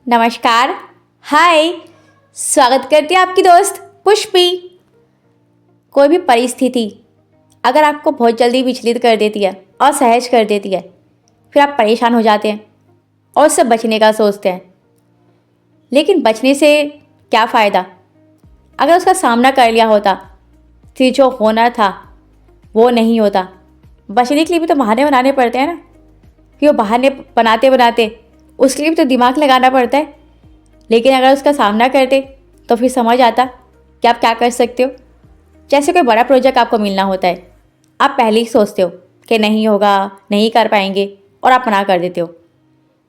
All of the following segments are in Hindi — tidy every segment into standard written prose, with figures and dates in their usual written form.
नमस्कार। हाय। स्वागत करती है आपकी दोस्त पुष्पी। कोई भी परिस्थिति अगर आपको बहुत जल्दी विचलित कर देती है, असहज कर देती है, फिर आप परेशान हो जाते हैं और उससे बचने का सोचते हैं। लेकिन बचने से क्या फ़ायदा? अगर उसका सामना कर लिया होता फिर जो होना था वो नहीं होता। बचने के लिए भी तो बहाने बनाने पड़ते हैं ना। फिर वो बहाने बनाते बनाते उसके लिए भी तो दिमाग लगाना पड़ता है। लेकिन अगर उसका सामना करते तो फिर समझ आता कि आप क्या कर सकते हो। जैसे कोई बड़ा प्रोजेक्ट आपको मिलना होता है, आप पहले ही सोचते हो कि नहीं होगा, नहीं कर पाएंगे और आप मना कर देते हो।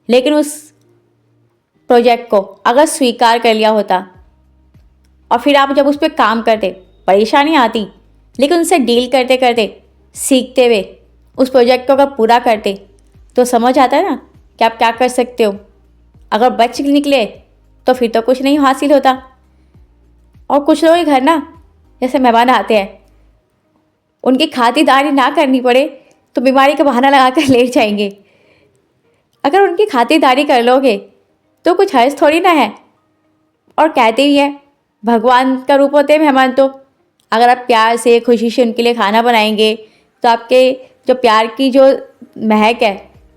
लेकिन उस प्रोजेक्ट को अगर स्वीकार कर लिया होता और फिर आप जब उस पर काम करते, परेशानी आती, लेकिन उनसे डील करते करते सीखते हुए उस प्रोजेक्ट को अगर पूरा करते तो समझ आता है ना कि आप क्या कर सकते हो। अगर बच निकले तो फिर तो कुछ नहीं हासिल होता। और कुछ लोगों के घर ना जैसे मेहमान आते हैं, उनकी खातिरदारी ना करनी पड़े तो बीमारी का बहाना लगा कर लेट जाएंगे। अगर उनकी खातिरदारी कर लोगे तो कुछ हर्ज थोड़ी ना है। और कहते ही हैं भगवान का रूप होते हैं मेहमान। तो अगर आप प्यार से खुशी से उनके लिए खाना बनाएंगे तो आपके जो प्यार की जो महक है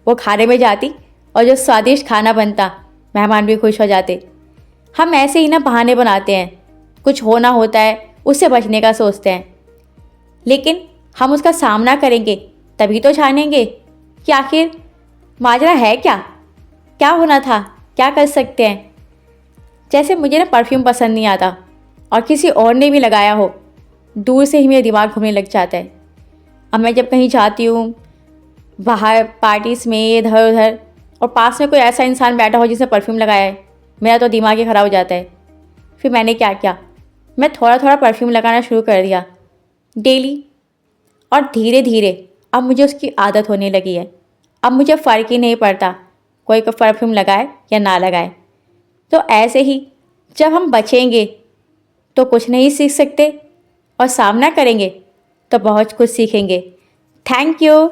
वो खाने में जाती और जो स्वादिष्ट खाना बनता मेहमान भी खुश हो जाते। हम ऐसे ही ना बहाने बनाते हैं, कुछ होना होता है उससे बचने का सोचते हैं। लेकिन हम उसका सामना करेंगे तभी तो जानेंगे कि आखिर माजरा है क्या, क्या होना था, क्या कर सकते हैं। जैसे मुझे ना परफ्यूम पसंद नहीं आता और किसी और ने भी लगाया हो, दूर से ही मेरा दिमाग घूमने लग जाता है। अब मैं जब कहीं जाती हूँ बाहर पार्टीज़ में इधर उधर और पास में कोई ऐसा इंसान बैठा हो जिसने परफ्यूम लगाया है, मेरा तो दिमाग ही ख़राब हो जाता है। फिर मैंने क्या किया, मैं थोड़ा थोड़ा परफ्यूम लगाना शुरू कर दिया डेली। और धीरे धीरे अब मुझे उसकी आदत होने लगी है। अब मुझे फ़र्क ही नहीं पड़ता कोई को परफ्यूम लगाए या ना लगाए। तो ऐसे ही जब हम बचेंगे तो कुछ नहीं सीख सकते और सामना करेंगे तो बहुत कुछ सीखेंगे। Thank you.